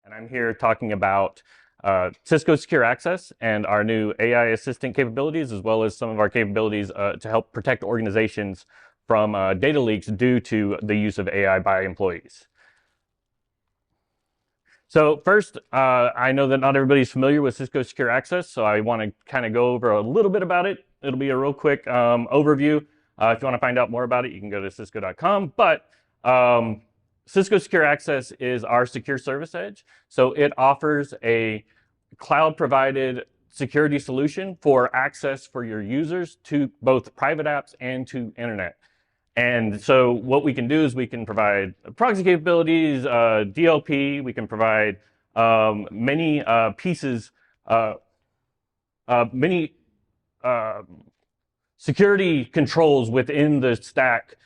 and I'm here talking about Cisco Secure Access and our new AI assistant capabilities, as well as some of our capabilities to help protect organizations from data leaks due to the use of AI by employees. So first, I know that not everybody's familiar with Cisco Secure Access, so I want to kind of go over a little bit about it. It'll be a real quick overview. If you want to find out more about it, you can go to cisco.com. But Cisco Secure Access is our secure service edge. So it offers a cloud-provided security solution for access for your users to both private apps and to internet. And so what we can do is we can provide proxy capabilities, DLP, we can provide many pieces, many security controls within the stack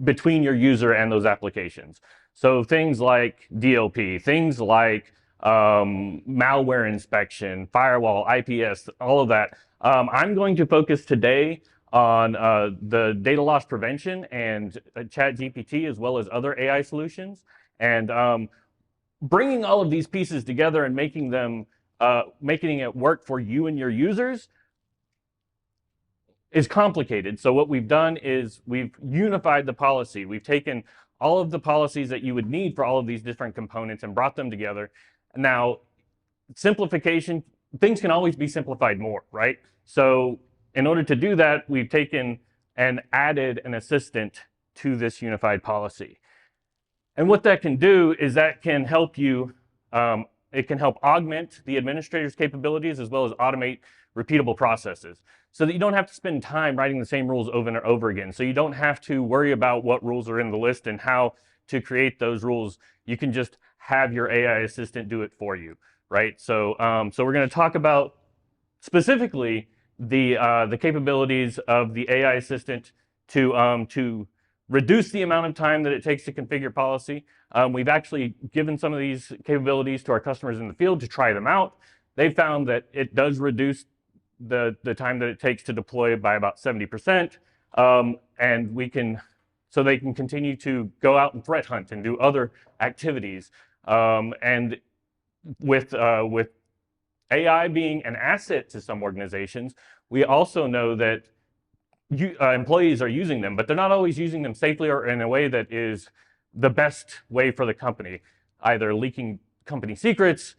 between your user and those applications. So things like DLP, things like malware inspection, firewall, IPS, all of that. I'm going to focus today on the data loss prevention and ChatGPT, as well as other AI solutions, and bringing all of these pieces together and making it work for you and your users is complicated. So what we've done is we've unified the policy. We've taken all of the policies that you would need for all of these different components and brought them together. Now, simplification, things can always be simplified more, right? So in order to do that, we've taken and added an assistant to this unified policy. And what that can do is that can help you, it can help augment the administrator's capabilities as well as automate repeatable processes so that you don't have to spend time writing the same rules over and over again. So you don't have to worry about what rules are in the list and how to create those rules. You can just have your AI assistant do it for you, right? So, so we're going to talk about specifically the capabilities of the AI assistant to reduce the amount of time that it takes to configure policy. We've actually given some of these capabilities to our customers in the field to try them out. They found that it does reduce the time that it takes to deploy by about 70%, and so they can continue to go out and threat hunt and do other activities. And with AI being an asset to some organizations, we also know that employees are using them, but they're not always using them safely or in a way that is the best way for the company, either leaking company secrets,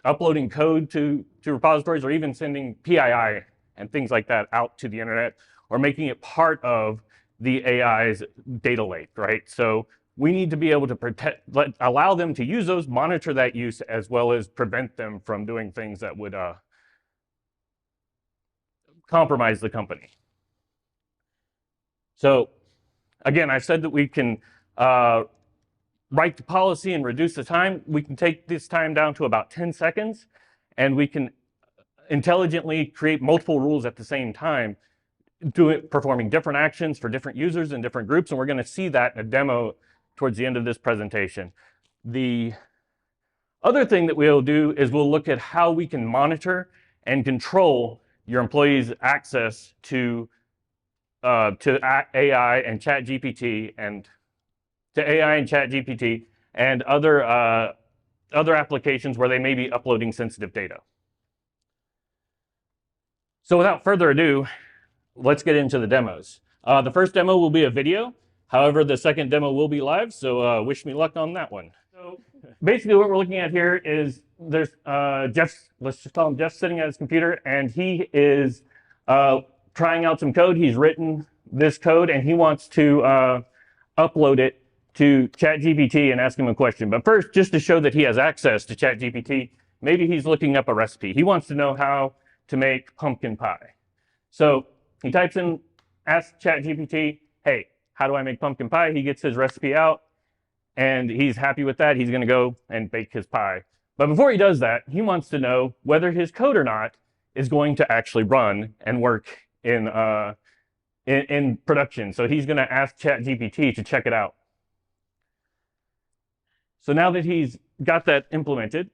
uploading code to repositories, or even sending PII and things like that out to the internet, or making it part of the AI's data lake, right? So we need to be able to allow them to use those, monitor that use, as well as prevent them from doing things that would compromise the company. So again, I said that we can write the policy and reduce the time. We can take this time down to about 10 seconds, and we can intelligently create multiple rules at the same time, performing different actions for different users and different groups, and we're going to see that in a demo towards the end of this presentation. The other thing that we'll do is we'll look at how we can monitor and control your employees' access to AI and ChatGPT and other applications where they may be uploading sensitive data. So without further ado, let's get into the demos. The first demo will be a video. However, the second demo will be live, so wish me luck on that one. So basically what we're looking at here is there's let's just call him Jeff, sitting at his computer, and he is trying out some code. He's written this code, and he wants to upload it to ChatGPT and ask him a question. But first, just to show that he has access to ChatGPT, maybe he's looking up a recipe. He wants to know how to make pumpkin pie. So he types in, asks ChatGPT, hey, how do I make pumpkin pie? He gets his recipe out, and he's happy with that. He's going to go and bake his pie. But before he does that, he wants to know whether his code or not is going to actually run and work in production. So he's going to ask ChatGPT to check it out. So now that he's got that implemented,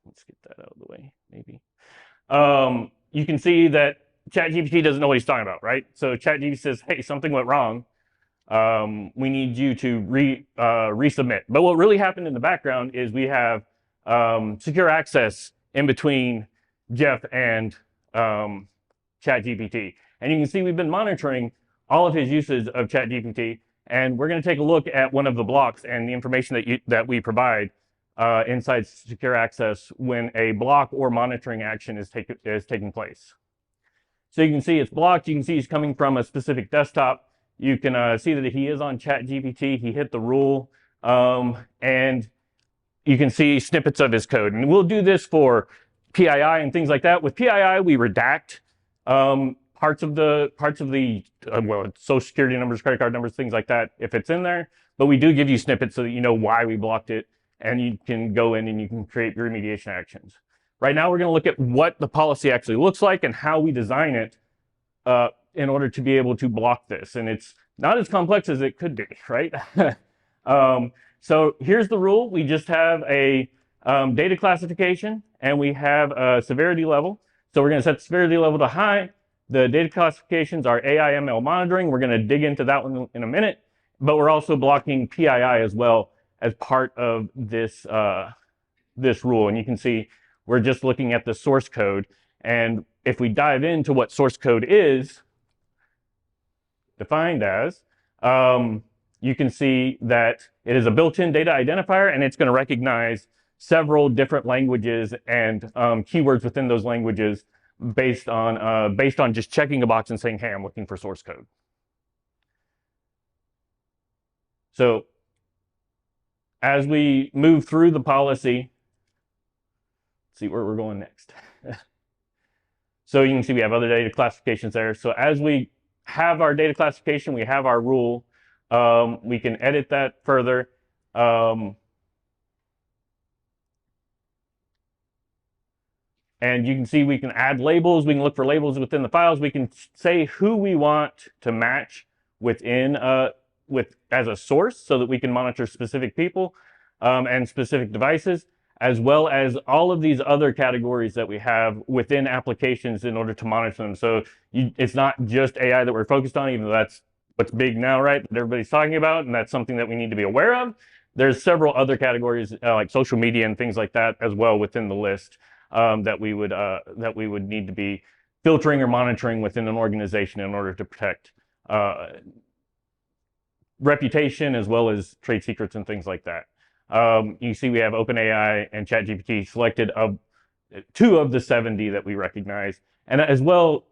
let's get that out of the way, maybe. You can see that ChatGPT doesn't know what he's talking about, right? So ChatGPT says, hey, something went wrong. we need you to resubmit. But what really happened in the background is we have secure access in between Jeff and ChatGPT. And you can see we've been monitoring all of his uses of ChatGPT. And we're going to take a look at one of the blocks and the information that we provide inside secure access when a block or monitoring action is taking place. So you can see it's blocked. You can see he's coming from a specific desktop. You can see that he is on ChatGPT. He hit the rule, and you can see snippets of his code. And we'll do this for PII and things like that. With PII, we redact parts of the well, social security numbers, credit card numbers, things like that, if it's in there. But we do give you snippets so that you know why we blocked it, and you can go in and you can create your remediation actions. Right now, we're going to look at what the policy actually looks like and how we design it in order to be able to block this. And it's not as complex as it could be, right? So here's the rule. We just have a data classification, and we have a severity level. So we're going to set the severity level to high. The data classifications are AI ML monitoring. We're going to dig into that one in a minute. But we're also blocking PII as well as part of this, this rule. And you can see we're just looking at the source code. And if we dive into what source code is defined as, you can see that it is a built-in data identifier, and it's going to recognize several different languages and keywords within those languages based on just checking a box and saying, hey, I'm looking for source code. So as we move through the policy, let's see where we're going next. So you can see we have other data classifications there. So as we have our data classification, we have our rule. We can edit that further. And you can see we can add labels. We can look for labels within the files. We can say who we want to match within as a source so that we can monitor specific people and specific devices, as well as all of these other categories that we have within applications in order to monitor them. So it's not just AI that we're focused on, even though that's what's big now, right, that everybody's talking about, and that's something that we need to be aware of. There's several other categories like social media and things like that as well within the list that we would need to be filtering or monitoring within an organization in order to protect reputation as well as trade secrets and things like that. You see we have OpenAI and ChatGPT selected of 2 of the 70 that we recognize. And as well,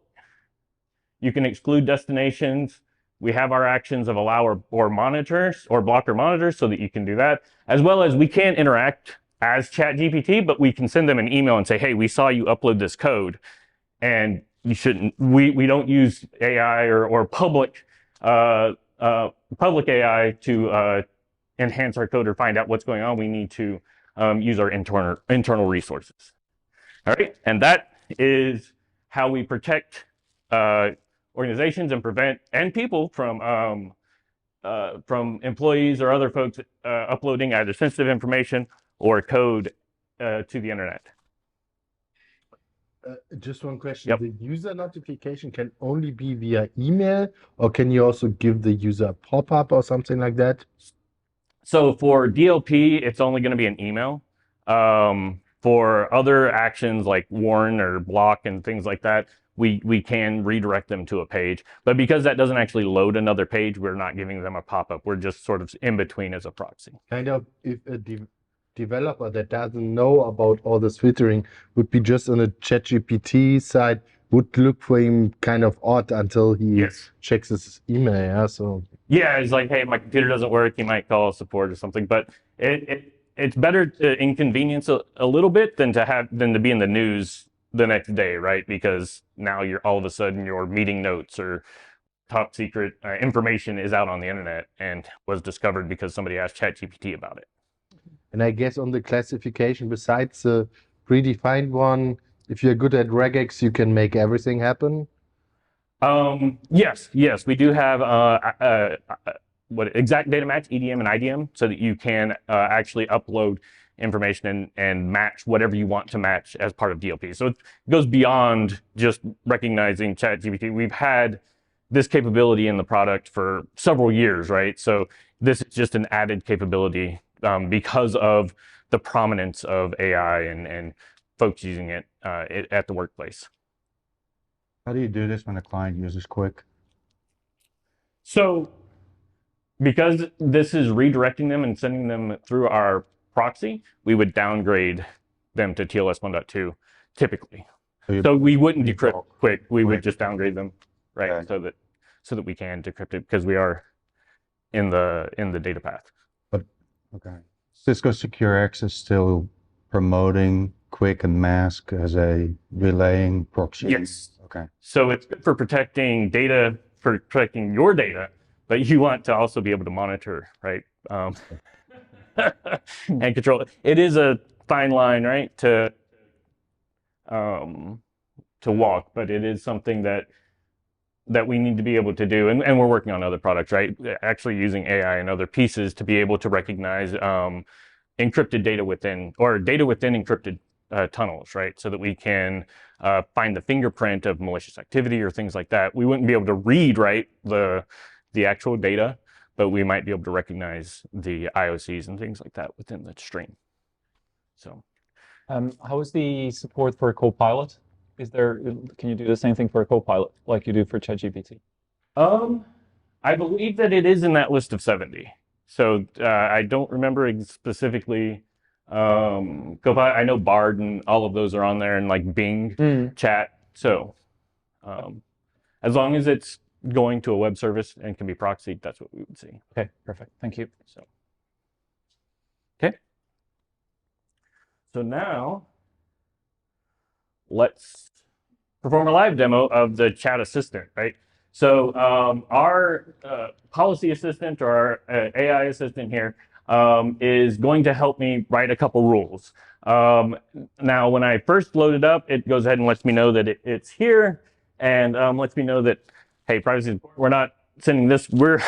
you can exclude destinations. We have our actions of allow or monitors or block or monitors so that you can do that. As well as we can't interact as ChatGPT, but we can send them an email and say, hey, we saw you upload this code and you shouldn't, we don't use AI or public AI to enhance our code or find out what's going on. We need to use our internal resources. All right, and that is how we protect organizations and prevent people from employees or other folks uploading either sensitive information or code to the internet. Just one question. Yep. The user notification can only be via email, or can you also give the user a pop-up or something like that? So for DLP, it's only going to be an email. For other actions like warn or block and things like that, we can redirect them to a page. But because that doesn't actually load another page, we're not giving them a pop-up. We're just sort of in between as a proxy. Kind of, if a developer that doesn't know about all this filtering would be just on a ChatGPT side, would look for him kind of odd until he checks his email. Yeah, so it's like, hey, my computer doesn't work. You might call support or something. But it's better to inconvenience a little bit than to be in the news the next day, right? Because now you're all of a sudden your meeting notes or top secret information is out on the internet and was discovered because somebody asked ChatGPT about it. And I guess on the classification, besides the predefined one, if you're good at regex, you can make everything happen? Yes, we do have exact data match, EDM and IDM, so that you can actually upload information and match whatever you want to match as part of DLP. So it goes beyond just recognizing ChatGPT. We've had this capability in the product for several years, right? So this is just an added capability because of the prominence of AI and folks using it at the workplace. How do you do this when a client uses Quick? So because this is redirecting them and sending them through our proxy, we would downgrade them to TLS 1.2 typically. So we wouldn't decrypt Quick. We would just downgrade them, right? Okay. So that we can decrypt it because we are in the data path. But okay, Cisco Secure Access still promoting Quick and Mask as a relaying proxy? Yes. Okay. So it's good for protecting data, for protecting your data, but you want to also be able to monitor, right? And control it. It is a fine line, right, to walk, but it is something that we need to be able to do, and we're working on other products, right? Actually using AI and other pieces to be able to recognize encrypted data within, or data within encrypted tunnels, right? So that we can find the fingerprint of malicious activity or things like that. We wouldn't be able to read, right, the actual data, but we might be able to recognize the IOCs and things like that within the stream. So, how is the support for Copilot? Can you do the same thing for a Copilot like you do for ChatGPT? I believe that it is in that list of 70. So I don't remember specifically. Copilot, I know Bard and all of those are on there, and like Bing chat. So as long as it's going to a web service and can be proxied, that's what we would see. Okay, perfect. Thank you. So, okay. So now let's perform a live demo of the chat assistant, right? So our policy assistant, or our AI assistant here, is going to help me write a couple rules. Now, when I first load it up, it goes ahead and lets me know that it's here, and lets me know that, hey, privacy, we're not sending this. We're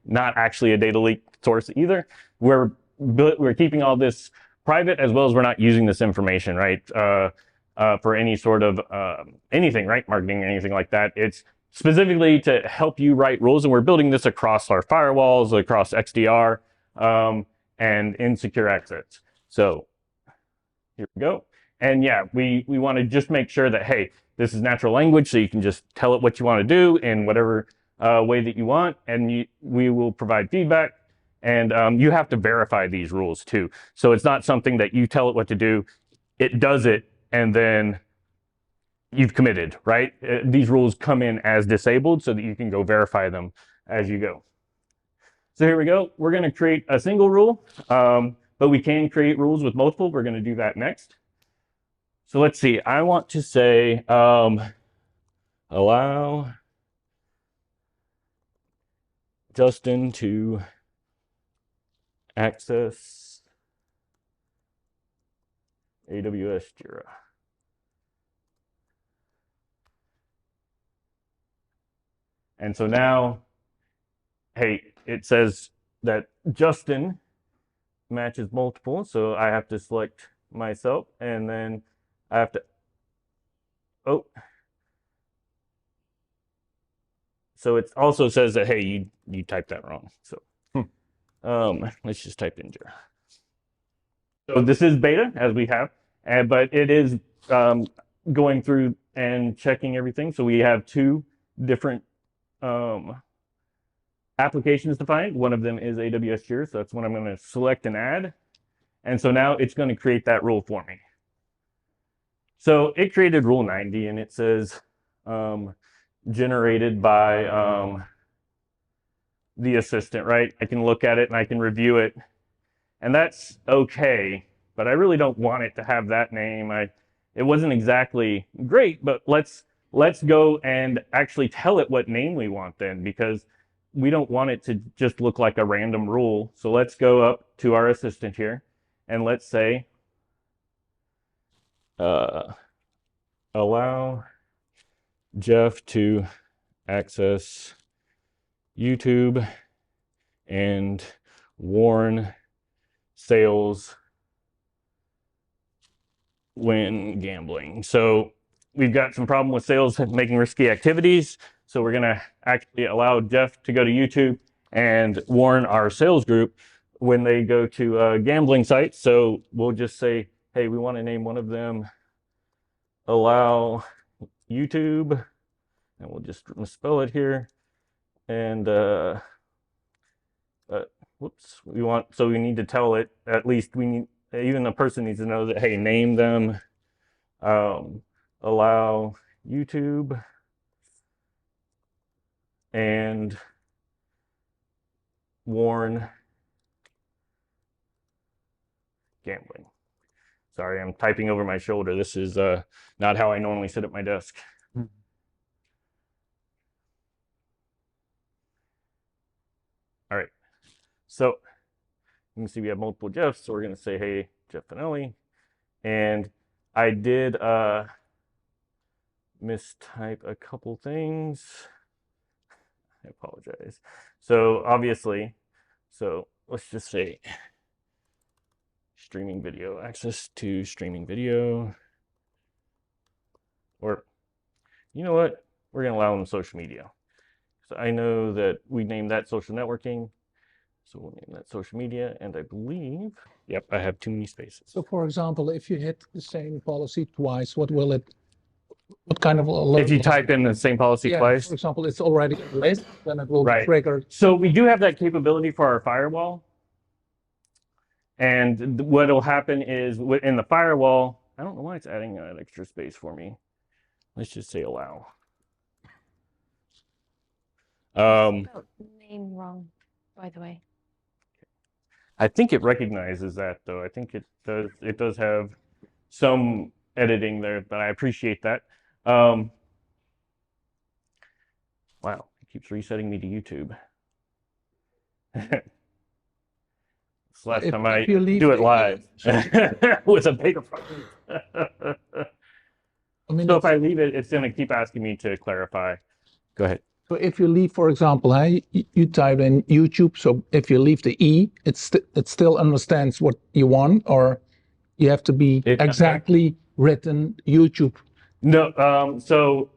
not actually a data leak source either. We're keeping all this private, as well as we're not using this information, right? For any sort of anything, right? Marketing, anything like that. It's specifically to help you write rules, and we're building this across our firewalls, across XDR, and in secure access. So here we go. And yeah, we want to just make sure that, hey, this is natural language, so you can just tell it what you want to do in whatever way that you want, and we will provide feedback. And you have to verify these rules too. So it's not something that you tell it what to do, it does it, and then you've committed, right? These rules come in as disabled so that you can go verify them as you go. So here we go. We're going to create a single rule, but we can create rules with multiple. We're going to do that next. So let's see. I want to say allow Justin to access AWS Jira. And so now, hey, it says that Justin matches multiple, so I have to select myself, and then I have to, oh. So it also says that, hey, you typed that wrong. So let's just type in Jira. So this is beta, as we have, but it is going through and checking everything. So we have two different applications defined. One of them is AWS Jira, so that's what I'm going to select and add. And so now it's going to create that rule for me. So it created rule 90, and it says generated by the assistant, right? I can look at it and I can review it, and that's okay, but I really don't want it to have that name. It wasn't exactly great, but let's go and actually tell it what name we want then, because we don't want it to just look like a random rule. So let's go up to our assistant here, and let's say allow Jeff to access YouTube and warn sales when gambling. So we've got some problem with sales making risky activities. So we're gonna actually allow Jeff to go to YouTube and warn our sales group when they go to gambling sites. So we'll just say, hey, we want to name one of them allow YouTube, and we'll just misspell it here. And whoops, so we need to tell it, at least even the person needs to know that, hey, name them allow YouTube and warn gambling. Sorry, I'm typing over my shoulder. This is not how I normally sit at my desk. All right, so you can see we have multiple Jeffs, so we're going to say, hey, Jeff Finelli. And I did mistype a couple things. I apologize. So obviously, so let's just say streaming video, access to streaming video. Or, you know what? We're going to allow them social media. So I know that we named that social networking. So we'll name that social media. And I believe, yep, I have too many spaces. So for example, if you hit the same policy twice, what kind of alert? If you type in the same policy twice. For example, it's already a list, then it will Right. trigger. So we do have that capability for our firewall. And what will happen is in the firewall, I don't know why it's adding that extra space for me. Let's just say allow. Name wrong, by the way. I think it recognizes that though. I think it does have some editing there, but I appreciate that. Wow, it keeps resetting me to YouTube. It's the last time I do it live with a beta project. I mean, So if I leave it, it's going to keep asking me to clarify. Go ahead. so if you leave, for example, you type in YouTube. So if you leave the E, it still understands what you want, or you have to be exactly written YouTube. No, so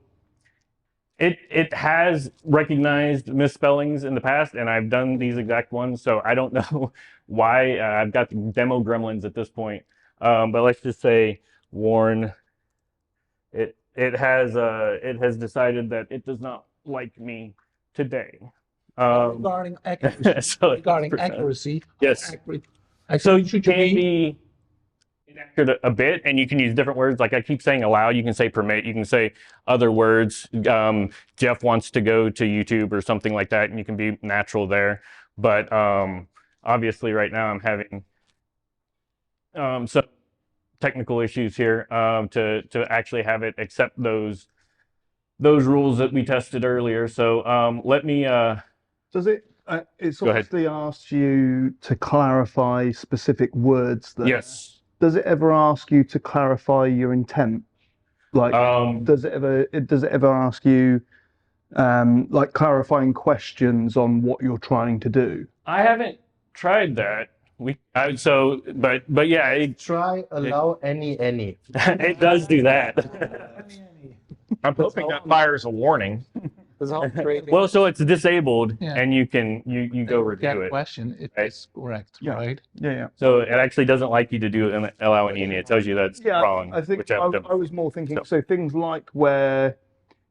it has recognized misspellings in the past, and I've done these exact ones. So I don't know why. I've got the demo gremlins at this point, but let's just say warn. It has decided that it does not like me today. Regarding accuracy, So accuracy, yes. So you can be inaccurate a bit, and you can use different words. Like I keep saying allow, you can say permit, you can say other words. Jeff wants to go to YouTube or something like that, and you can be natural there. But obviously right now I'm having some technical issues here to actually have it accept those rules that we tested earlier. So let me Does it? It's Go ahead. obviously asked you to clarify specific words there. yes. Does it ever ask you to clarify your intent? Like, does it ever ask you like clarifying questions on what you're trying to do? I haven't tried that. But yeah, Try allow any. it does do that. I'm hoping that fires a warning. Well, so it's disabled, Yeah. and you can you go review it. Question, it Right. is correct, Yeah. right? Yeah. So it actually doesn't like you to do allow any, and it tells you that's Yeah, wrong. I think which I've done. I was more thinking, So- so things like where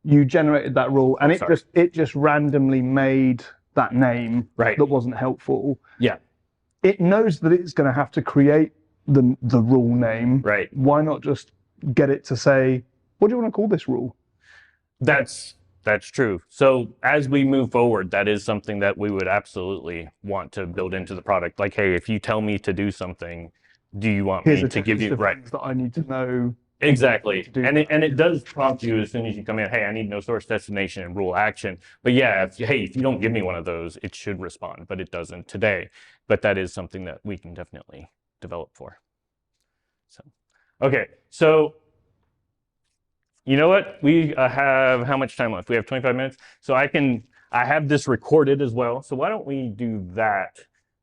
you generated that rule and Sorry. it just randomly made that name Right. that wasn't helpful. Yeah. It knows that it's going to have to create the rule name. Right. Why not just get it to say, what do you want to call this rule? That's true. So as we move forward, that is something that we would absolutely want to build into the product. Like, hey, if you tell me to do something, do you want Here's me a to give checklist you of right? things that I need to know. Exactly. to do And it does prompt you as soon as you come in, hey, I need no source destination and rule action. But yeah, if you don't give me one of those, it should respond, but it doesn't today. But that is something that we can definitely develop for. So, okay. So, you know what? We have how much time left? We have 25 minutes. So I have this recorded as well. So why don't we do that,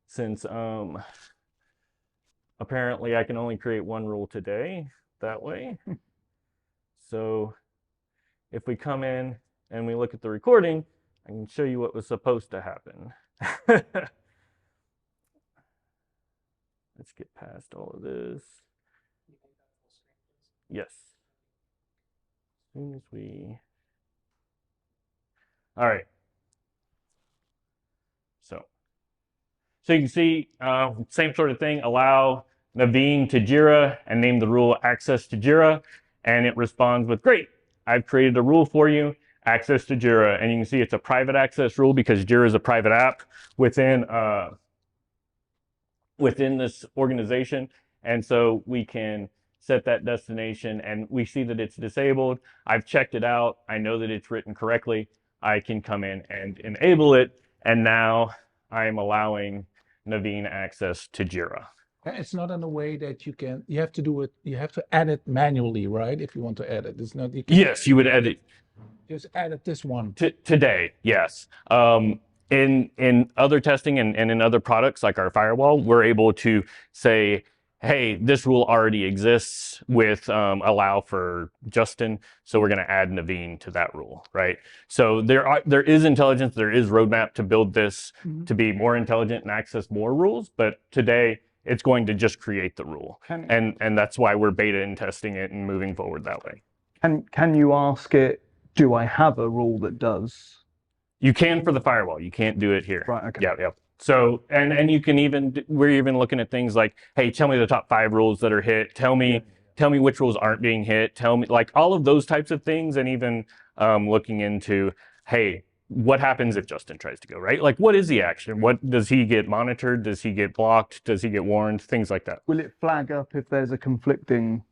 since apparently I can only create one rule today that way. So if we come in and we look at the recording, I can show you what was supposed to happen. Let's get past all of this. Yes. As soon as we... All right. So you can see, same sort of thing, allow Naveen to Jira and name the rule access to Jira, and it responds with, great, I've created a rule for you, access to Jira. And you can see it's a private access rule because Jira is a private app within this organization. And so we can set that destination and we see that it's disabled. I've checked it out. I know that it's written correctly. I can come in and enable it. And now I'm allowing Naveen access to Jira. It's not in a way that you have to do it, you have to add it manually, right? If you want to add it. It's not, Yes, you would edit. Just added this one. Today, yes. In other testing and in other products like our firewall, we're able to say, hey, this rule already exists with allow for Justin, so we're going to add Naveen to that rule, right? So there is intelligence, there is roadmap to build this to be more intelligent and access more rules, but today it's going to just create the rule. And that's why we're beta and testing it and moving forward that way. Can you ask it, do I have a rule that does? You can for the firewall. You can't do it here. Right, okay. Yeah. So, and you can even, we're even looking at things like, hey, tell me the top 5 rules that are hit. Tell me which rules aren't being hit. Tell me, like all of those types of things. And even looking into, hey, what happens if Justin tries to go, right? Like, what is the action? What does he get monitored? Does he get blocked? Does he get warned? Things like that. Will it flag up if there's a conflicting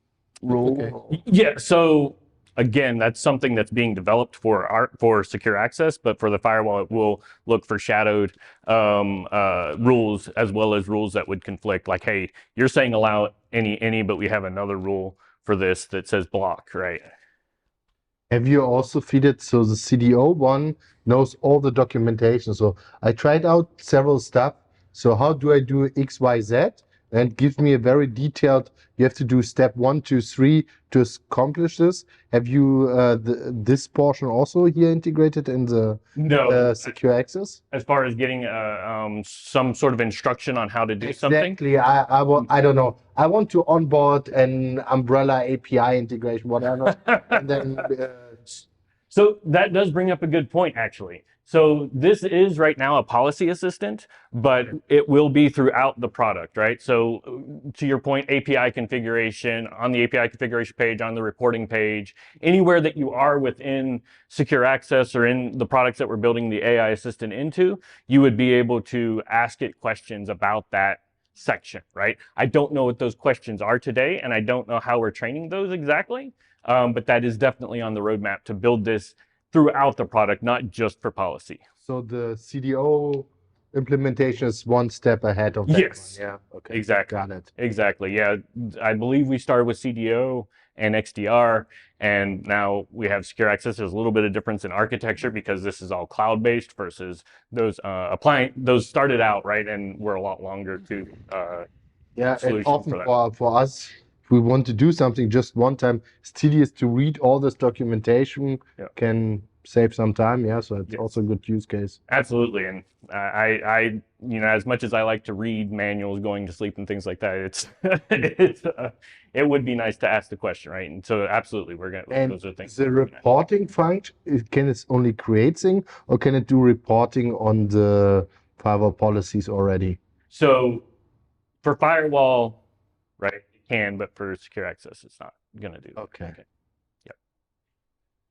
rule? Okay. Yeah. So again, that's something that's being developed for secure access, but for the firewall, it will look for shadowed rules as well as rules that would conflict. Like, hey, you're saying allow any, but we have another rule for this that says block, right? Have you also feed it so the CDO one knows all the documentation? So I tried out several stuff. So how do I do X, Y, Z? And give me a very detailed, you have to do step 1, 2, 3 to accomplish this. Have you this portion also here integrated in the secure access? As far as getting some sort of instruction on how to do something? Exactly. I don't know. I want to onboard an umbrella API integration, whatever. And then, so that does bring up a good point, actually. So this is right now a policy assistant, but it will be throughout the product, right? So to your point, API configuration, on the API configuration page, on the reporting page, anywhere that you are within secure access or in the products that we're building the AI assistant into, you would be able to ask it questions about that section, right? I don't know what those questions are today, and I don't know how we're training those exactly, but that is definitely on the roadmap to build this throughout the product, not just for policy. so the CDO implementation is one step ahead of that. Yes. One. Yeah. Okay. Exactly. Got it. Exactly. Yeah. I believe we started with CDO and XDR, and now we have secure access. There's a little bit of difference in architecture because this is all cloud-based versus those those started out, right, and were a lot longer to Yeah, solution and often for that. for us, if we want to do something just one time, it's tedious to read all this documentation, can save some time. Yeah, so it's also a good use case. Absolutely. And I as much as I like to read manuals going to sleep and things like that, it would be nice to ask the question, right? And so absolutely, those are things. The reporting function, can it only create things, or can it do reporting on the firewall policies already? So for firewall, right, it can, but for secure access, it's not going to do that. Okay. Yep.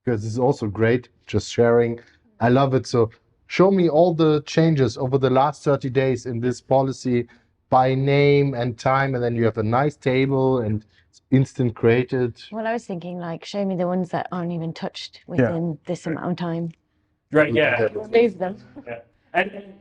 Because it's also great, just sharing. I love it. So show me all the changes over the last 30 days in this policy by name and time, and then you have a nice table and it's instant created. Well, I was thinking, like, show me the ones that aren't even touched within this amount of time. Right, yeah. Remove them. Yeah. And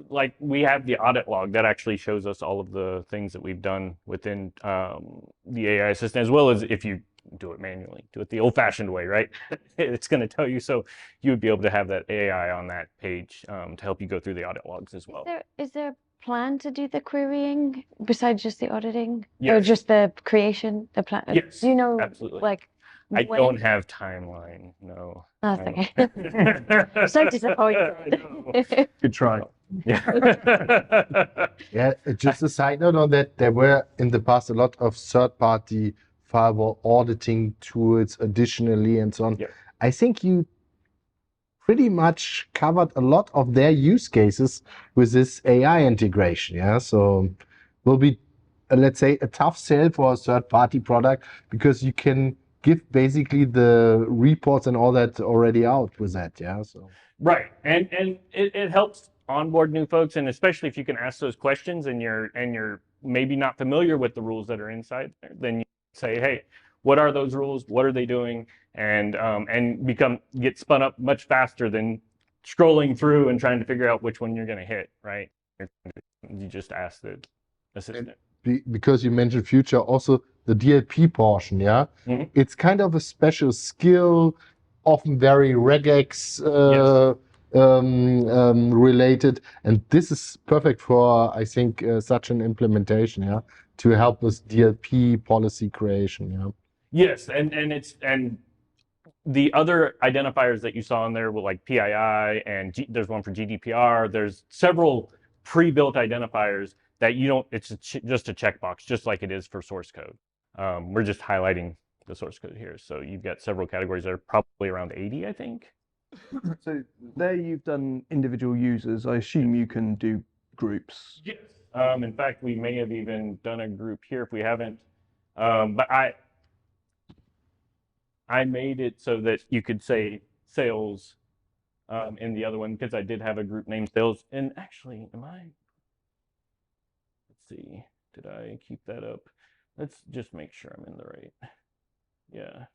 like we have the audit log that actually shows us all of the things that we've done within the AI assistant, as well as if you do it manually, do it the old-fashioned way, right? It's going to tell you, so you would be able to have that AI on that page to help you go through the audit logs as well. Is there a plan to do the querying besides just the auditing? Yes. Or just the creation, the plan? Yes, Do you know, absolutely. like, I When? don't have timeline. No. That's I okay. don't. So disappointed. I know. Good try. Yeah. Yeah, just a side note on that, there were in the past a lot of third-party firewall auditing tools additionally and so on. Yep. I think you pretty much covered a lot of their use cases with this AI integration. Yeah, so will be, let's say, a tough sell for a third-party product because you can give basically the reports and all that already out with that. Yeah, so Right, and it helps onboard new folks, and especially if you can ask those questions and you're maybe not familiar with the rules that are inside there, then you say, hey, what are those rules? What are they doing? And get spun up much faster than scrolling through and trying to figure out which one you're going to hit. Right? You just ask the assistant. because you mentioned future, also the DLP portion. Yeah, Mhm. it's kind of a special skill, often very regex related, and this is perfect for, I think, such an implementation. Yeah, to help with DLP policy creation. Yeah. Yes, and the other identifiers that you saw in there were like PII and there's one for GDPR. There's several pre-built identifiers that you don't. It's just a checkbox, just like it is for source code. We're just highlighting the source code here. So you've got several categories that are probably around 80, I think. So there you've done individual users. I assume you can do groups. Yes. In fact, we may have even done a group here if we haven't. But I made it so that you could say sales in the other one because I did have a group named sales. And actually, let's see, did I keep that up? Let's just make sure I'm in the right. Yeah.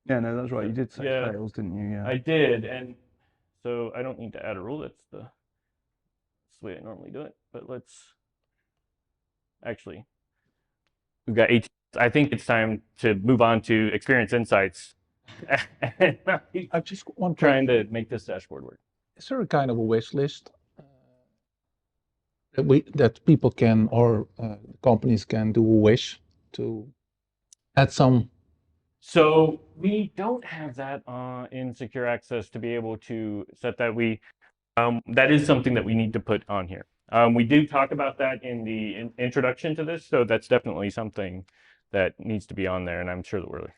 Yeah, no, that's right. You did say Yeah. sales, didn't you? Yeah. I did. And so I don't need to add a rule. That's the way I normally do it. But let's actually, we've got 18. I think it's time to move on to experience insights. I just want Trying to make this dashboard work. Is there a kind of a wish list that people can or companies can do a wish to add some? So we don't have that in Secure Access to be able to set that. That is something that we need to put on here. We do talk about that in the introduction to this, so that's definitely something that needs to be on there, and I'm sure that we're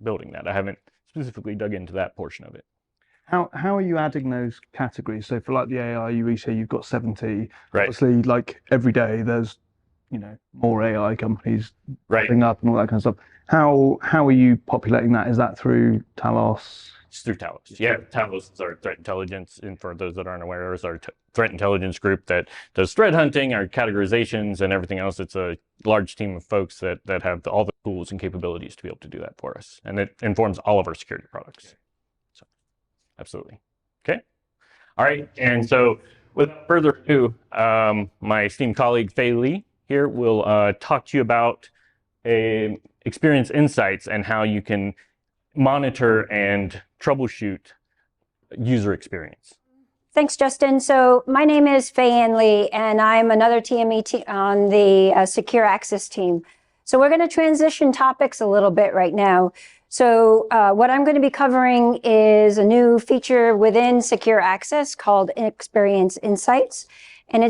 building that. I haven't specifically dug into that portion of it. How are you adding those categories? So for like the AI, you say you've got 70. Right. Obviously, like every day, there's more AI companies popping up and all that kind of stuff. How are you populating that? Is that through Talos? It's through Talos. Yeah, Talos is our threat intelligence, and for those that aren't aware, is our threat intelligence group that does threat hunting, our categorizations, and everything else. It's a large team of folks that have all the tools and capabilities to be able to do that for us, and it informs all of our security products. So, absolutely. Okay. All right, and so without further ado, my esteemed colleague Fei Li here will talk to you about experience insights and how you can monitor and troubleshoot user experience. Thanks, Justin. So my name is Fei Li, and I'm another TME on the Secure Access team. So we're going to transition topics a little bit right now. So what I'm going to be covering is a new feature within Secure Access called Experience Insights. And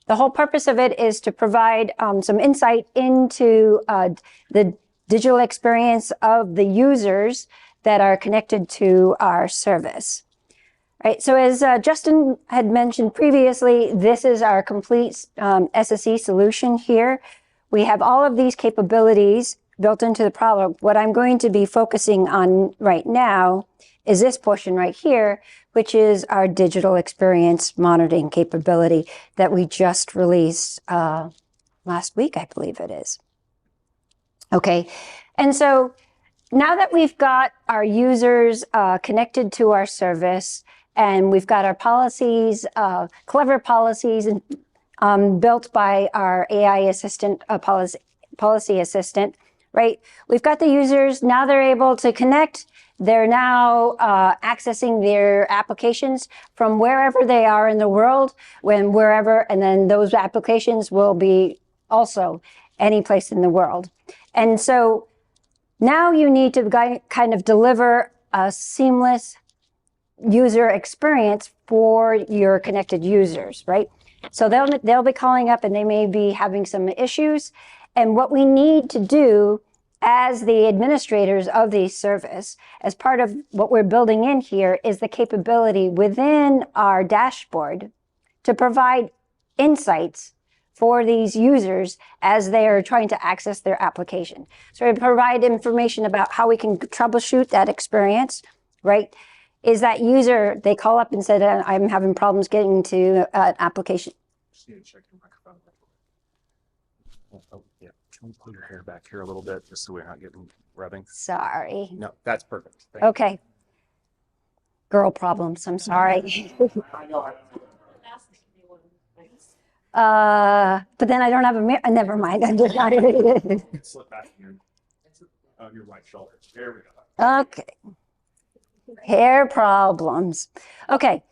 the whole purpose of it is to provide some insight into the digital experience of the users that are connected to our service. Right, so as Justin had mentioned previously, this is our complete SSE solution here. We have all of these capabilities built into the product. What I'm going to be focusing on right now is this portion right here, which is our digital experience monitoring capability that we just released last week, I believe it is. Okay, and so now that we've got our users connected to our service, and we've got our policies, clever policies, and built by our AI assistant, policy assistant, right? We've got the users, now they're able to connect. They're now accessing their applications from wherever they are in the world, and then those applications will be also any place in the world. And so Now you need to kind of deliver a seamless user experience for your connected users, right? So they'll be calling up and they may be having some issues. And what we need to do as the administrators of the service, as part of what we're building in here, is the capability within our dashboard to provide insights for these users as they are trying to access their application. So we provide information about how we can troubleshoot that experience, right? Is that user, they call up and said, I'm having problems getting to an application. Just need to check your microphone. Oh, yeah. Can we pull your hair back here a little bit just so we're not getting rubbing? Sorry. No, that's perfect. Okay. Girl problems, I'm sorry. I know. But then I don't have a mirror. Never mind. I'm just not. Slip back here. Your right shoulder. There we go. Okay. Hair problems. Okay.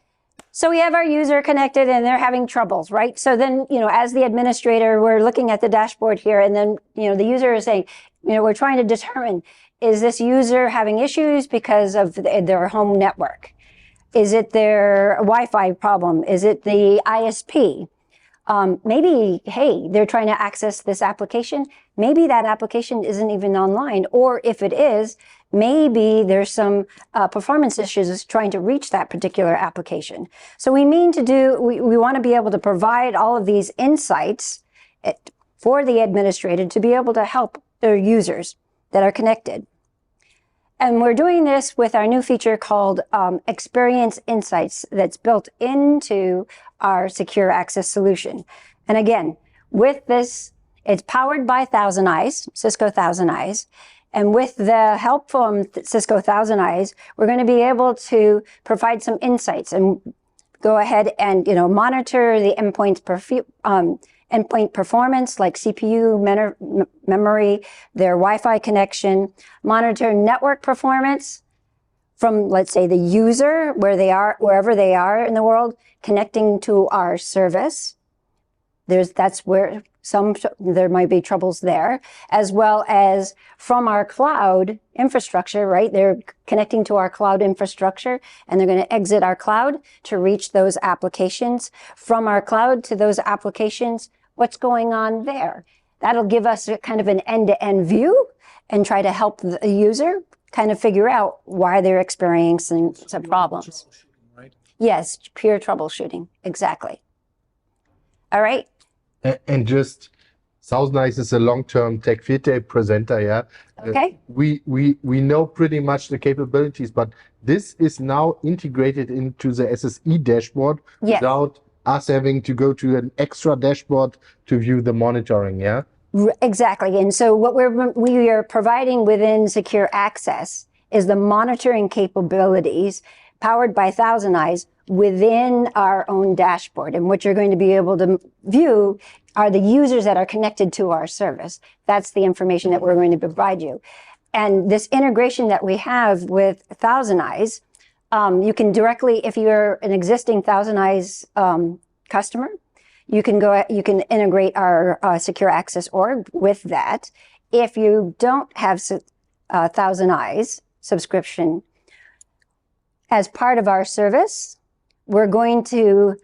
So we have our user connected and they're having troubles, right? So then, as the administrator, we're looking at the dashboard here and then, the user is saying, we're trying to determine, is this user having issues because of their home network? Is it their Wi-Fi problem? Is it the ISP? Maybe, hey, they're trying to access this application. Maybe that application isn't even online. Or if it is, maybe there's some performance issues trying to reach that particular application. So we want to be able to provide all of these insights for the administrator to be able to help their users that are connected. And we're doing this with our new feature called Experience Insights that's built into our Secure Access solution. And again, with this, it's powered by Thousand Eyes, Cisco Thousand Eyes. And with the help from Cisco Thousand Eyes, we're going to be able to provide some insights and go ahead and monitor the endpoint performance like CPU, memory, their Wi-Fi connection, monitor network performance from, let's say, the user, wherever they are in the world, connecting to our service. That's where there might be troubles there, as well as from our cloud infrastructure, right? They're connecting to our cloud infrastructure and they're going to exit our cloud to reach those applications. From our cloud to those applications, what's going on there? That'll give us a kind of an end-to-end view and try to help the user kind of figure out why they're experiencing some problems. Right? Yes, pure troubleshooting. Exactly. All right. And just Thousand Eyes is a long-term Tech Fit Day presenter, yeah. Okay. We know pretty much the capabilities, but this is now integrated into the SSE dashboard without us having to go to an extra dashboard to view the monitoring, yeah. Exactly. And so what we are providing within Secure Access is the monitoring capabilities powered by Thousand Eyes within our own dashboard. And what you're going to be able to view are the users that are connected to our service. That's the information that we're going to provide you. And this integration that we have with Thousand Eyes, you can directly, if you're an existing Thousand Eyes customer, you can integrate our Secure Access org with that. If you don't have Thousand Eyes subscription, as part of our service, we're going to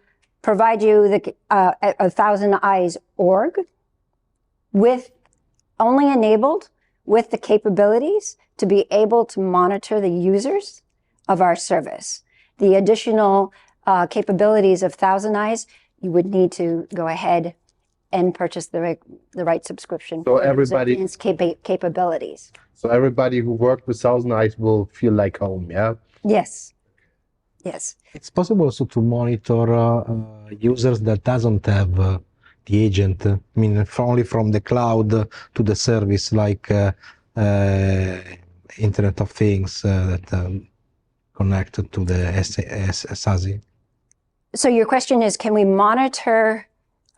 provide you a Thousand Eyes org with only enabled with the capabilities to be able to monitor the users of our service. The additional capabilities of Thousand Eyes, you would need to go ahead and purchase the right subscription. So everybody capabilities. So everybody who worked with Thousand Eyes will feel like home, yeah. Yes. Yes. It's possible also to monitor users that doesn't have the agent. I mean, only from the cloud to the service, like Internet of Things that connected to the SASE. So your question is, can we monitor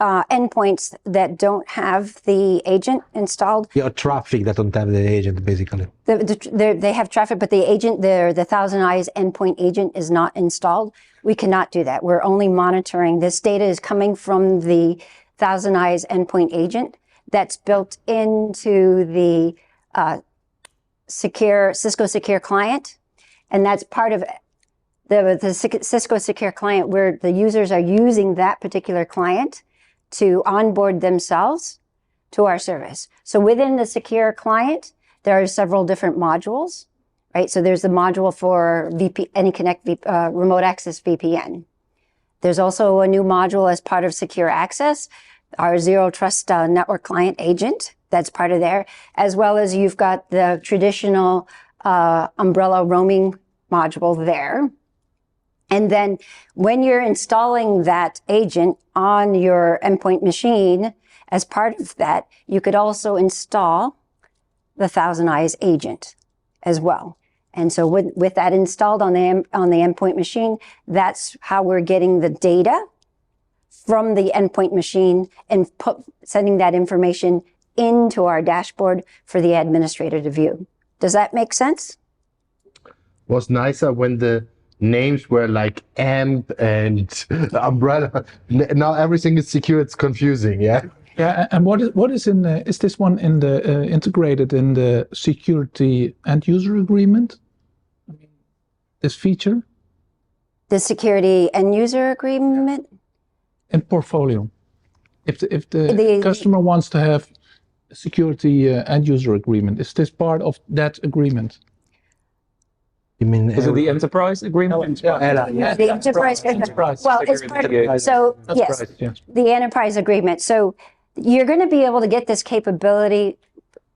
endpoints that don't have the agent installed? Yeah, traffic that don't have the agent, basically. They have traffic, but the agent, the Thousand Eyes endpoint agent is not installed. We cannot do that. We're only monitoring. This data is coming from the Thousand Eyes endpoint agent that's built into the Cisco Secure Client, and that's part of the Cisco Secure Client where the users are using that particular client to onboard themselves to our service. So within the Secure Client, there are several different modules, right? So there's the module for AnyConnect Remote Access VPN. There's also a new module as part of Secure Access, our Zero Trust Network Client Agent. That's part of there, as well as you've got the traditional umbrella roaming module there. And then when you're installing that agent on your endpoint machine, as part of that, you could also install the Thousand Eyes agent as well. And so with that installed on the endpoint machine, that's how we're getting the data from the endpoint machine and sending that information into our dashboard for the administrator to view. Does that make sense? Was nicer when the names were like AMP and umbrella. Now everything is secure. It's confusing. Yeah. Yeah. And what is in the, is this one in the integrated in the security end user agreement? I mean, this feature? The security end user agreement? In portfolio. If the customer wants to have a security end user agreement, is this part of that agreement? You mean Is it the enterprise agreement? Yeah. The enterprise agreement. Well, it's part of, so yes, the enterprise agreement. So you're going to be able to get this capability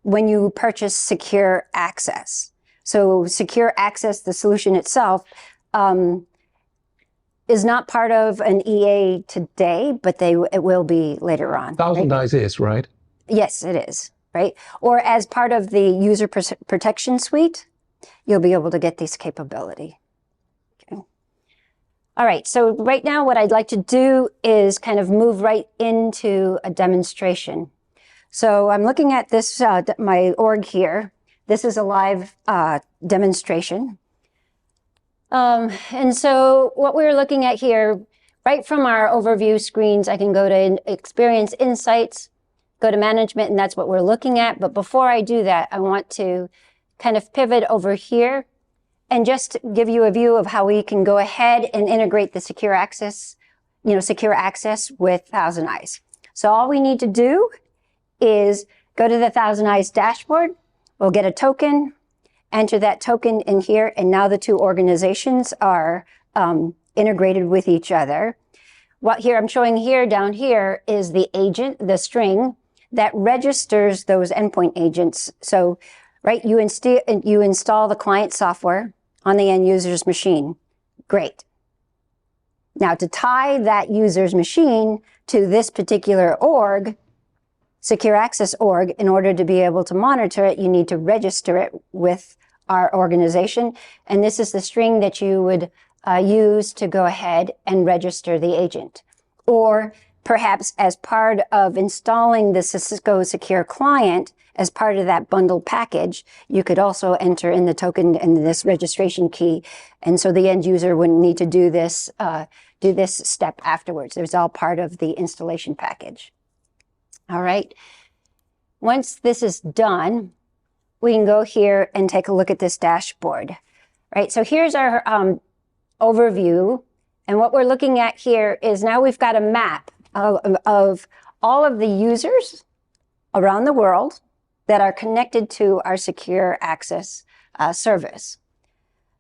when you purchase Secure Access. So Secure Access, the solution itself, is not part of an EA today, but it will be later on. Thousand Eyes is, right? Yes, it is, right? Or as part of the user protection suite, you'll be able to get this capability. Okay. All right, so right now what I'd like to do is kind of move right into a demonstration. So I'm looking at this, my org here. This is a live demonstration. And so what we're looking at here, right from our overview screens, I can go to Experience Insights, go to Management, and that's what we're looking at. But before I do that, I want to kind of pivot over here and just give you a view of how we can go ahead and integrate the Secure Access, Secure Access with Thousand Eyes. So all we need to do is go to the Thousand Eyes dashboard. We'll get a token, enter that token in here, and now the two organizations are integrated with each other. What here I'm showing here down here is the agent, the string that registers those endpoint agents. So, right, you install the client software on the end user's machine. Great. Now to tie that user's machine to this particular org, Secure Access org, in order to be able to monitor it, you need to register it with our organization. And this is the string that you would use to go ahead and register the agent. Or perhaps as part of installing the Cisco Secure Client, as part of that bundled package, you could also enter in the token and this registration key. And so the end user wouldn't need to do this step afterwards. It's all part of the installation package. All right. Once this is done, we can go here and take a look at this dashboard. Right. So here's our overview. And what we're looking at here is now we've got a map of all of the users around the world that are connected to our Secure Access service.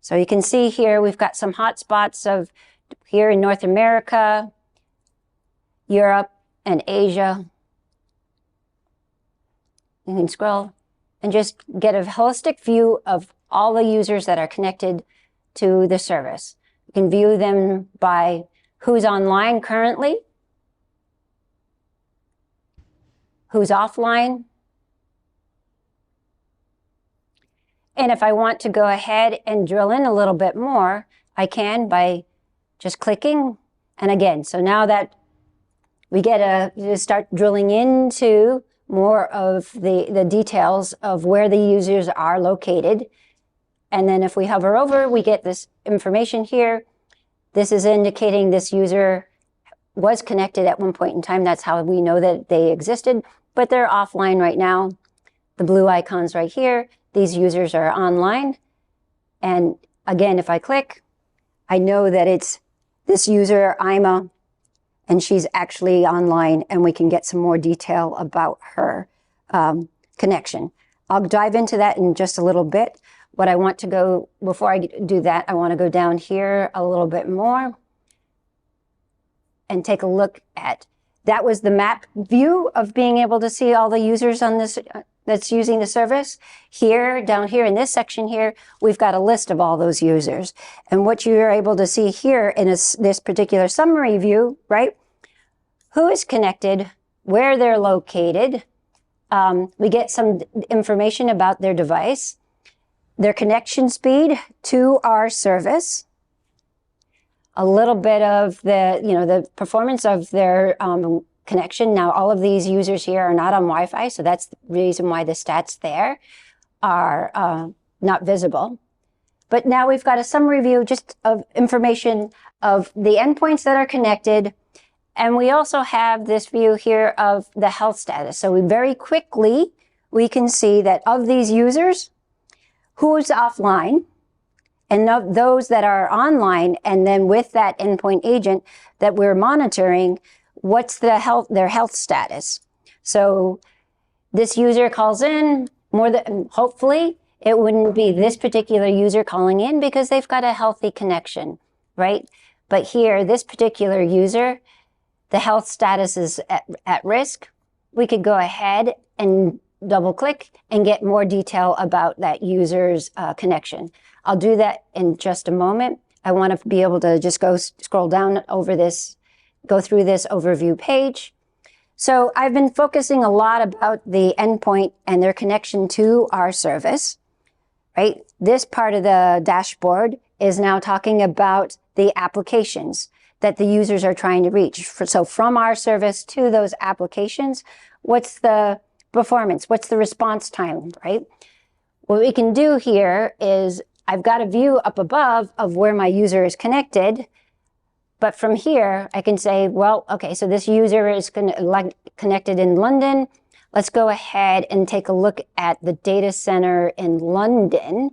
So you can see here we've got some hotspots of here in North America, Europe, and Asia. You can scroll and just get a holistic view of all the users that are connected to the service. You can view them by who's online currently, who's offline. And if I want to go ahead and drill in a little bit more, I can by just clicking. And again, so now that we get to start drilling into more of the details of where the users are located. And then if we hover over, we get this information here. This is indicating this user was connected at one point in time. That's how we know that they existed, but they're offline right now. the blue icons right here. These users are online. And again, if I click, I know that it's this user, Ima, and she's actually online, and we can get some more detail about her connection. I'll dive into that in just a little bit. What I want to go, before I do that, I want to go down here a little bit more and take a look at, that was the map view of being able to see all the users on this that's using the service. Here, down here in this section here, we've got a list of all those users. And what you're able to see here in this particular summary view, right? Who is connected, where they're located. We get some information about their device, their connection speed to our service, a little bit of the, the performance of their connection. Now, all of these users here are not on Wi-Fi, so that's the reason why the stats there are not visible. But now we've got a summary view just of information of the endpoints that are connected. And we also have this view here of the health status. So we very quickly, we can see that of these users, who's offline, and of those that are online, and then with that endpoint agent that we're monitoring, what's their health status. So this user calls in, hopefully it wouldn't be this particular user calling in because they've got a healthy connection, right? But here, this particular user, the health status is at risk. We could go ahead and double click and get more detail about that user's connection. I'll do that in just a moment. I want to be able to just scroll down over this, go through this overview page. So I've been focusing a lot about the endpoint and their connection to our service, right? This part of the dashboard is now talking about the applications that the users are trying to reach. So from our service to those applications, what's the performance? What's the response time, right? What we can do here is I've got a view up above of where my user is connected. But from here, I can say, well, okay, so this user is connected in London. Let's go ahead and take a look at the data center in London.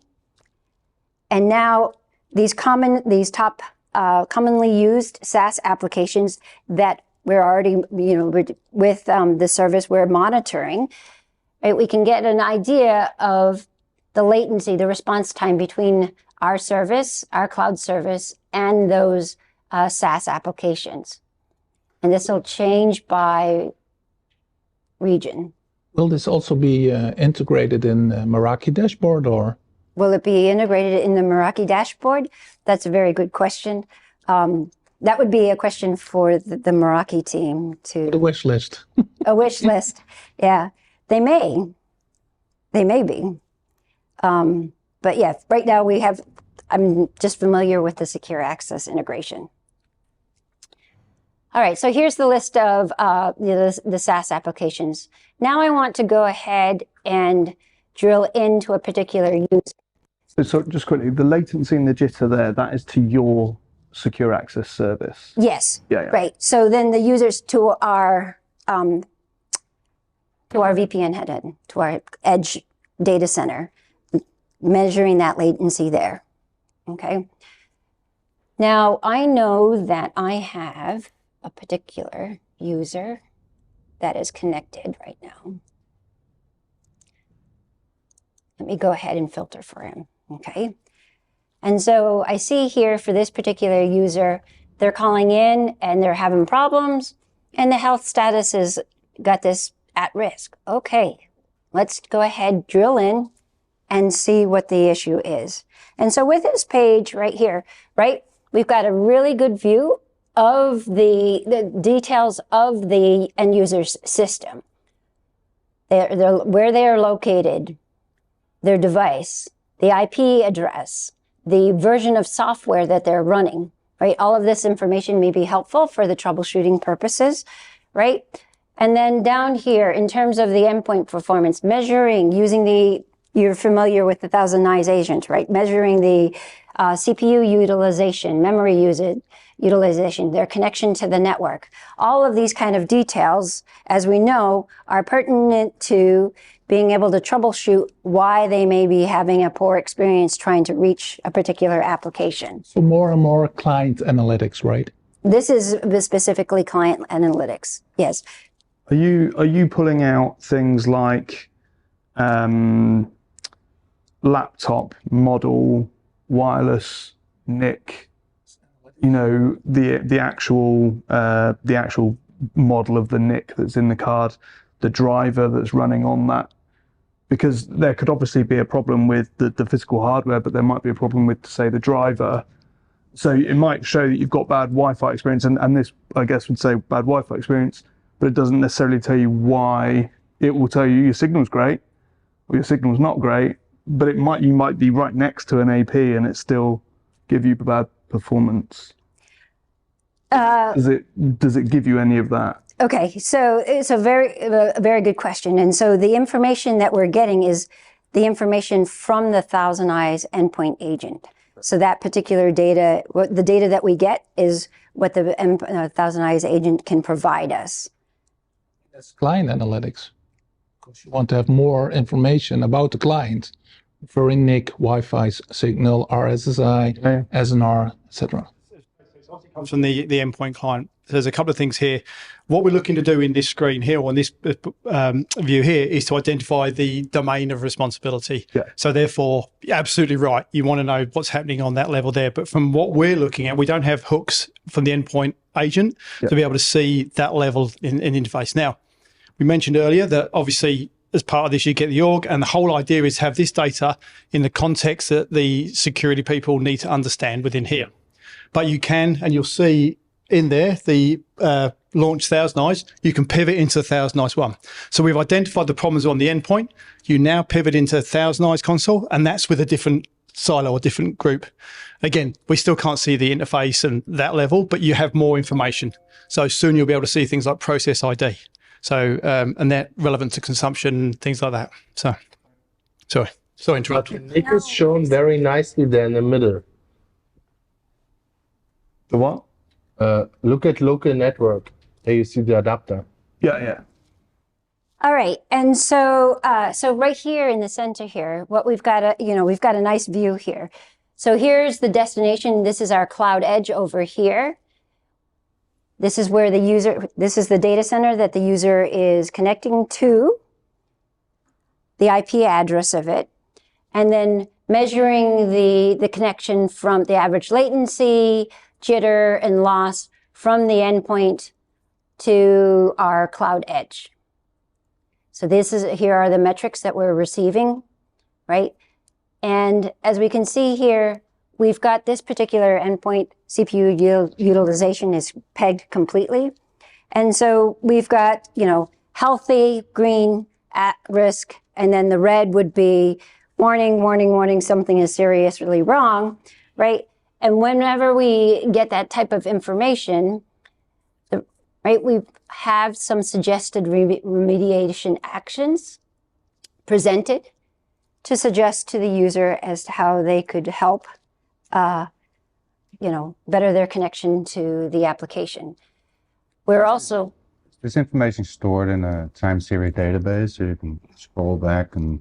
And now these top commonly used SaaS applications that we're already, with the service we're monitoring, right, we can get an idea of the latency, the response time between our service, our cloud service, and those SaaS applications. And this will change by region. Will this also be integrated in Meraki dashboard, or? Will it be integrated in the Meraki dashboard? That's a very good question. That would be a question for the Meraki team to... The wish list. A wish list, yeah. They may be. But yeah, right now I'm just familiar with the secure access integration. All right, so here's the list of the SaaS applications. Now I want to go ahead and drill into a particular user. So just quickly, the latency and the jitter there, that is to your secure access service? Yes, yeah. Right. So then the users to our VPN headend, to our edge data center, measuring that latency there, okay? Now, I know that I have a particular user that is connected right now. Let me go ahead and filter for him, okay? And so I see here for this particular user, they're calling in and they're having problems, and the health status has got this at risk. Okay, let's go ahead, drill in, and see what the issue is. And so with this page right here, right, we've got a really good view of the details of the end user's system. Where they are located, their device, the IP address, the version of software that they're running, right? All of this information may be helpful for the troubleshooting purposes, right? And then down here, in terms of the endpoint performance, measuring, you're familiar with the Thousand Eyes agent, right? Measuring the CPU utilization, memory utilization, their connection to the network. All of these kind of details, as we know, are pertinent to being able to troubleshoot why they may be having a poor experience trying to reach a particular application. So more and more client analytics, right? This is specifically client analytics, yes. Are you pulling out things like laptop model, wireless NIC, you know, the actual model of the NIC that's in the card, the driver that's running on that? Because there could obviously be a problem with the physical hardware, but there might be a problem with, say, the driver. So it might show that you've got bad Wi-Fi experience, and this, I guess, would say bad Wi-Fi experience, but it doesn't necessarily tell you why. It will tell you your signal's great or your signal's not great, but you might be right next to an AP and it still give you bad performance. Does it give you any of that? Okay, so it's a very good question. And so the information that we're getting is the information from the Thousand Eyes endpoint agent. So that particular data, the data that we get is what the Thousand Eyes agent can provide us. That's client analytics. Because you want to have more information about the client, for NIC, Wi-Fi signal, RSSI, SNR, etc. Comes from the endpoint client. There's a couple of things here. What we're looking to do in this screen here, or in this view here, is to identify the domain of responsibility. Yeah. So therefore, you're absolutely right. You want to know what's happening on that level there. But from what we're looking at, we don't have hooks from the endpoint agent to be able to see that level in interface. Now, we mentioned earlier that obviously as part of this, you get the org, and the whole idea is to have this data in the context that the security people need to understand within here. But you can, and you'll see in there, the launch Thousand Eyes, you can pivot into Thousand Eyes 1. So we've identified the problems on the endpoint. You now pivot into Thousand Eyes console, and that's with a different silo or different group. Again, we still can't see the interface and that level, but you have more information. So soon you'll be able to see things like process ID. So, and they're relevant to consumption, things like that. So, sorry interrupting. NIC is shown very nicely there in the middle. The what? Look at local network. There you see the adapter. Yeah. All right, and so right here in the center here, what we've got we've got a nice view here. So here's the destination. This is our cloud edge over here. This is where this is the data center that the user is connecting to, the IP address of it, and then measuring the connection from the average latency, jitter, and loss from the endpoint to our cloud edge. So here are the metrics that we're receiving, right? And as we can see here, we've got this particular endpoint CPU utilization is pegged completely. And so we've got, healthy, green, at risk, and then the red would be warning, warning, warning, something is seriously wrong, right? And whenever we get that type of information, we have some suggested remediation actions presented to suggest to the user as to how they could help better their connection to the application. We're also... This information stored in a time series database, so you can scroll back and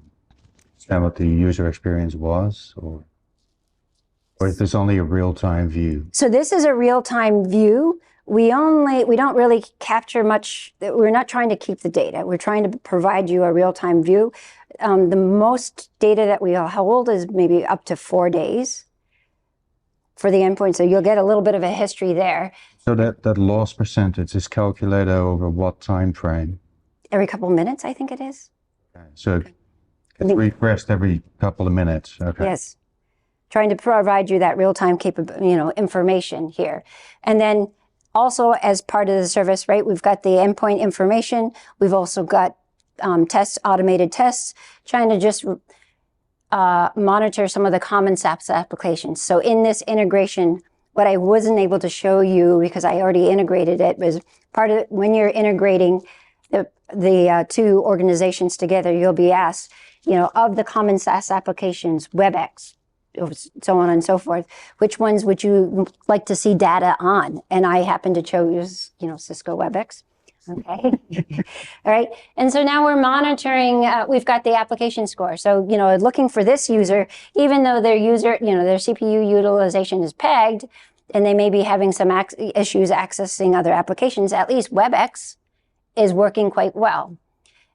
understand what the user experience was, or is this only a real-time view? So this is a real-time view. We don't really capture much. We're not trying to keep the data. We're trying to provide you a real-time view. The most data that we hold is maybe up to 4 days for the endpoint. So you'll get a little bit of a history there. So that loss percentage is calculated over what time frame? Every couple of minutes, I think it is. Okay. So it's refreshed every couple of minutes. Okay. Yes. Trying to provide you that real-time information here. And then also as part of the service, right, we've got the endpoint information. We've also got automated tests, trying to just monitor some of the common SAPS applications. So in this integration, what I wasn't able to show you because I already integrated it was part of it. When you're integrating the two organizations together, you'll be asked, of the common SaaS applications, WebEx, so on and so forth, which ones would you like to see data on? And I happen to choose, Cisco WebEx. Okay. All right. And so now we're monitoring, we've got the application score. So, looking for this user, even though their their CPU utilization is pegged and they may be having some issues accessing other applications, at least WebEx is working quite well.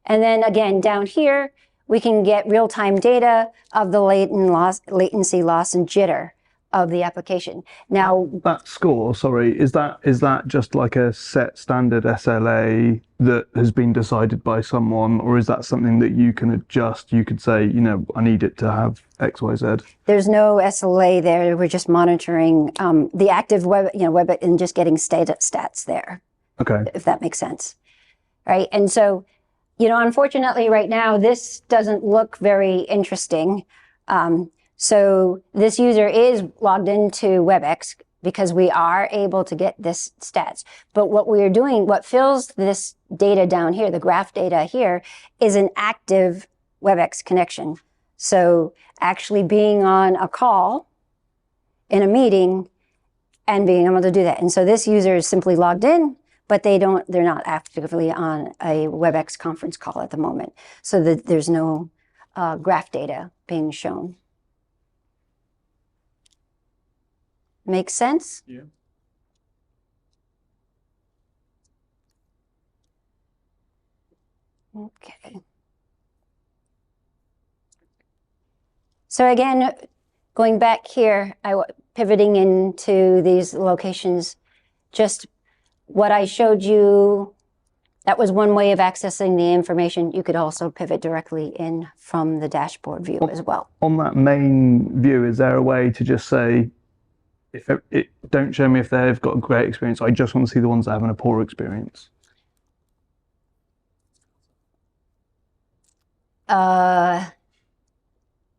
And then again, down here, we can get real-time data of the latency loss and jitter of the application. Now, that score, sorry, is that just like a set standard SLA that has been decided by someone, or is that something that you can adjust? You could say, I need it to have X, Y, Z. There's no SLA there. We're just monitoring the active web, and just getting stats there. Okay. If that makes sense, right? And so, unfortunately, right now this doesn't look very interesting. So this user is logged into WebEx because we are able to get this stats. But what we are doing, what fills this data down here, the graph data here, is an active WebEx connection. So actually being on a call in a meeting and being able to do that. And so this user is simply logged in, but they're not actively on a WebEx conference call at the moment. So that there's no graph data being shown. Makes sense? Yeah. Okay. So again, going back here, pivoting into these locations, just what I showed you, that was one way of accessing the information. You could also pivot directly in from the dashboard view as well. On that main view, is there a way to just say, don't show me if they've got a great experience, I just want to see the ones that are having a poor experience?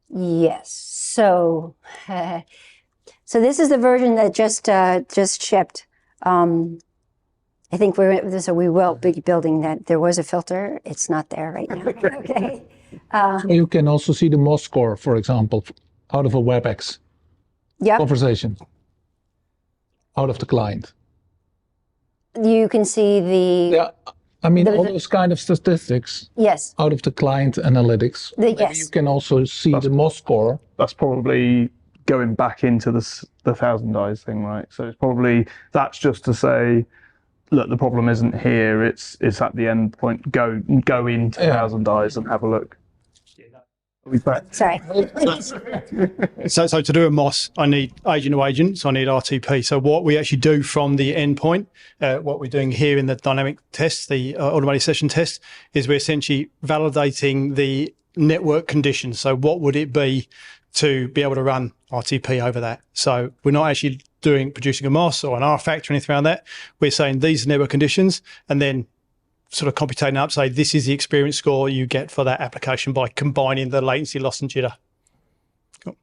Yes. So this is the version that just shipped. I think we will be building that. There was a filter. It's not there right now. Okay. You can also see the MOS score, for example, out of a WebEx conversation, out of the client. You can see all those kind of statistics. Yes. Out of the client analytics. Yes. You can also see the MOS score. That's probably going back into the 1,000 eyes thing, right? So it's probably, that's just to say, look, the problem isn't here, it's at the end point. Go into 1,000 eyes and have a look. Sorry. So to do a MOS, I need agent to agent, so I need RTP. So what we actually do from the endpoint, what we're doing here in the dynamic test, the automated session test, is we're essentially validating the network conditions. So what would it be to be able to run RTP over that? So we're not actually producing a MOS or an R factor or anything around that. We're saying these are network conditions, and then sort of computating up, say this is the experience score you get for that application by combining the latency loss and jitter. Cool.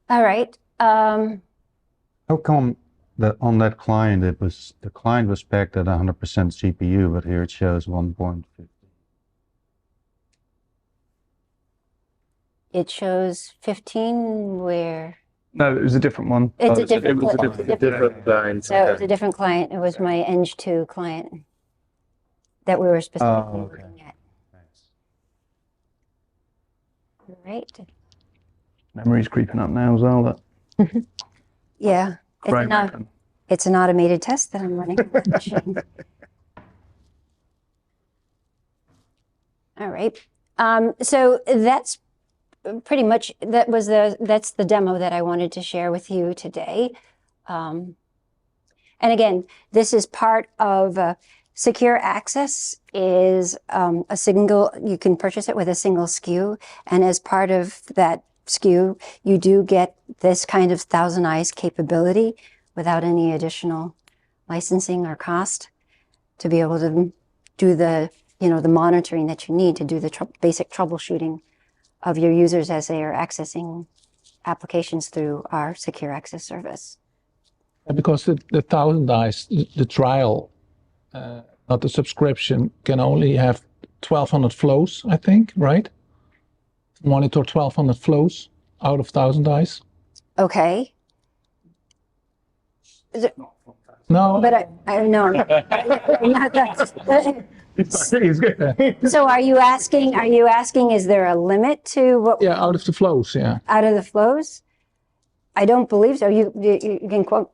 All right. How come that on that client the client was pegged at 100% CPU, but here it shows 1.50? It shows 15 where? No, it was a different one. It's a different client. So it was a different client. It was my Eng2 client that we were specifically looking at. All right. Memory's creeping up now as well. Yeah. It's an automated test that I'm running on the machine. All right. So that's pretty much, that's the demo that I wanted to share with you today. And again, this is part of Secure Access is a single, you can purchase it with a single SKU. And as part of that SKU, you do get this kind of 1,000 eyes capability without any additional licensing or cost to be able to do the monitoring that you need to do the basic troubleshooting of your users as they are accessing applications through our Secure Access service. Because the 1,000 eyes, the trial, not the subscription, can only have 1,200 flows, I think, right? Monitor 1,200 flows out of 1,000 eyes. Okay. No, But I no, not that. He's good. So are you asking, is there a limit to what yeah, out of the flows, yeah. out of the flows? I don't believe so. You can quote.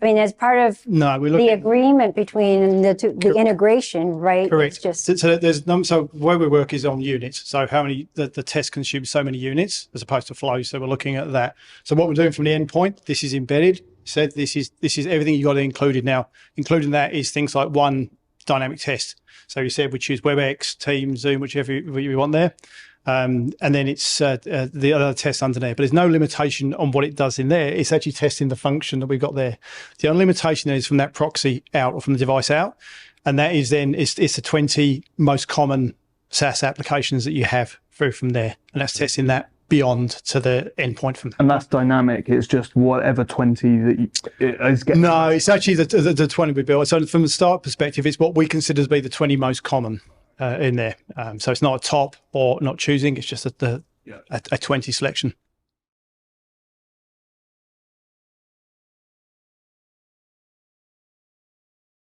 I mean, as part of No, we're the looking. agreement between the integration, right? Correct. It's just So there's so where we work is on units. So how many the test consumes so many units as opposed to flows. So we're looking at that. So what we're doing from the endpoint, this is embedded. Said this is everything you got to include now. Including that is things like one dynamic test. So you said we choose WebEx, Teams, Zoom, whichever you want there. And then it's the other tests under there. But there's no limitation on what it does in there. It's actually testing the function that we've got there. The only limitation there is from that proxy out or from the device out. And that is then, it's the 20 most common SaaS applications that you have through from there. And that's testing that beyond to the endpoint from that. And that's dynamic. It's just whatever 20 that is getting. No, it's actually the 20 we built. So from the start perspective, it's what we consider to be the 20 most common in there. So it's not a top or not choosing. It's just a 20 selection.